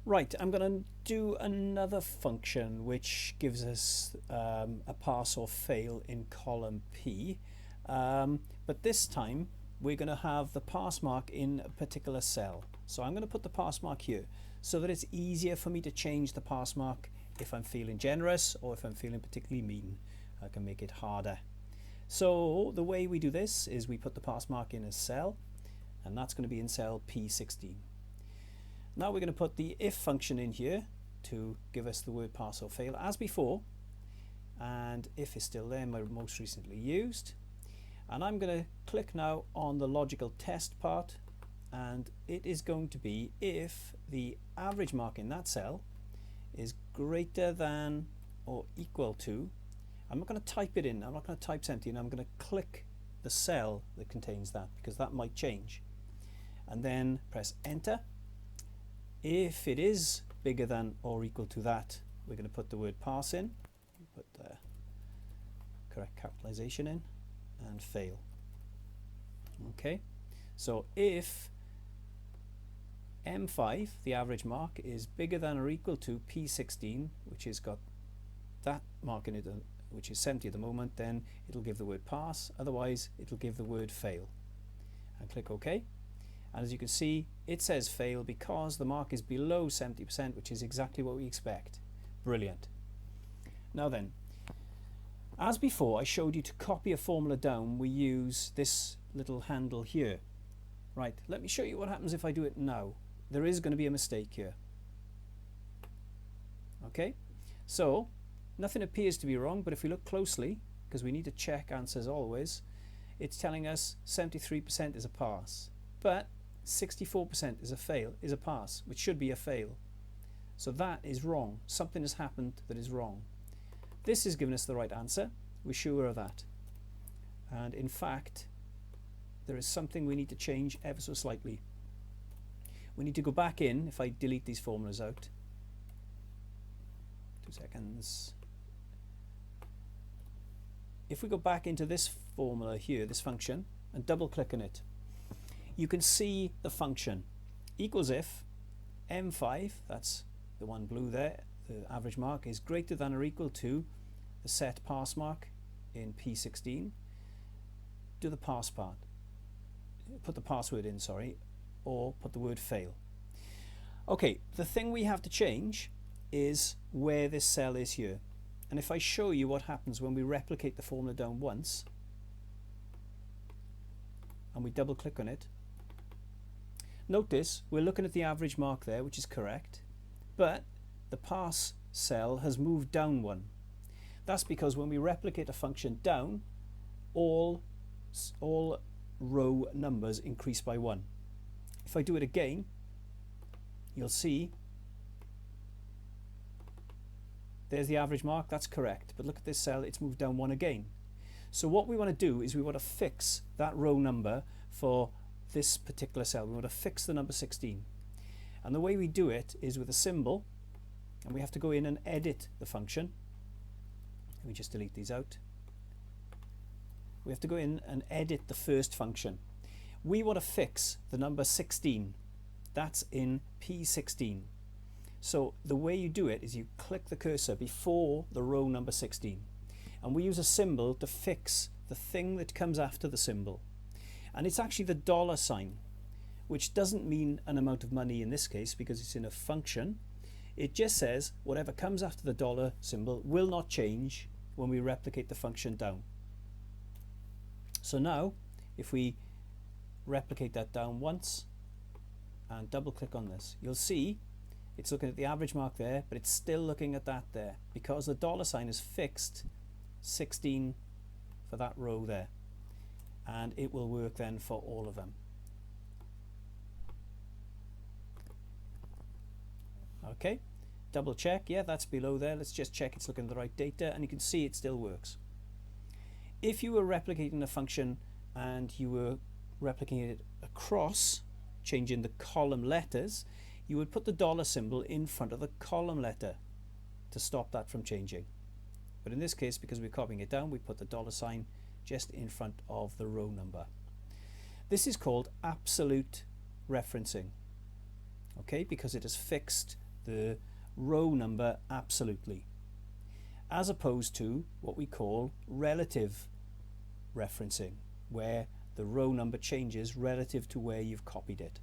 Right, I'm going to do another function which gives us a pass or fail in column P, but this time we're going to have the pass mark in a particular cell. So I'm going to put the pass mark here so that it's easier for me to change the pass mark if I'm feeling generous or if I'm feeling particularly mean. I can make it harder. So the way we do this is we put the pass mark in a cell, and that's going to be in cell P16. Now we're going to put the if function in here to give us the word pass or fail as before, and if is still there, my most recently used. And I'm going to click now on the logical test part, and it is going to be if the average mark in that cell is greater than or equal to, I'm not going to type it in, I'm not going to type 70, and I'm going to click the cell that contains that because that might change, and then press enter. If it is bigger than or equal to that, we're going to put the word pass in, put the correct capitalization in, and fail. Okay, so if M5, the average mark, is bigger than or equal to P16, which has got that mark in it, which is 70 at the moment, then it'll give the word pass, otherwise it'll give the word fail. And click OK. And as you can see, it says fail because the mark is below 70%, which is exactly what we expect. Brilliant. Now then, as before, I showed you to copy a formula down, we use this little handle here. Right, let me show you what happens if I do it now. There is going to be a mistake here. Okay, so nothing appears to be wrong, but if we look closely, because we need to check answers always, it's telling us 73% is a pass, but 64% is a fail, is a pass, which should be a fail. So that is wrong. Something has happened that is wrong. This has given us the right answer. We're sure of that. And in fact, there is something we need to change ever so slightly. We need to go back in, if I delete these formulas out. 2 seconds. If we go back into this formula here, this function, and double click on it, you can see the function equals if M5, that's the one blue there, the average mark, is greater than or equal to the set pass mark in P16. Do the pass part. Put the password in, sorry, or put the word fail. Okay, the thing we have to change is where this cell is here. And if I show you what happens when we replicate the formula down once, and we double click on it, notice we're looking at the average mark there, which is correct, but the pass cell has moved down one. That's because when we replicate a function down, all row numbers increase by 1. If I do it again, you'll see there's the average mark, that's correct, but look at this cell, it's moved down 1 again. So what we want to do is we want to fix that row number for this particular cell. We want to fix the number 16, and the way we do it is with a symbol, and we have to go in and edit the function. Let me just delete these out. We have to go in and edit the first function. We want to fix the number 16. That's in P16. So the way you do it is you click the cursor before the row number 16, and we use a symbol to fix the thing that comes after the symbol. And it's actually the dollar sign, which doesn't mean an amount of money in this case because it's in a function. It just says whatever comes after the dollar symbol will not change when we replicate the function down. So now if we replicate that down once and double click on this, you'll see it's looking at the average mark there, but it's still looking at that there because the dollar sign is fixed 16 for that row there, and it will work then for all of them. Okay, double check, yeah, that's below there. Let's just check it's looking at the right data, and you can see it still works. If you were replicating a function and you were replicating it across, changing the column letters, you would put the dollar symbol in front of the column letter to stop that from changing. But in this case, because we're copying it down, we put the dollar sign just in front of the row number. This is called absolute referencing, okay, because it has fixed the row number absolutely, as opposed to what we call relative referencing, where the row number changes relative to where you've copied it.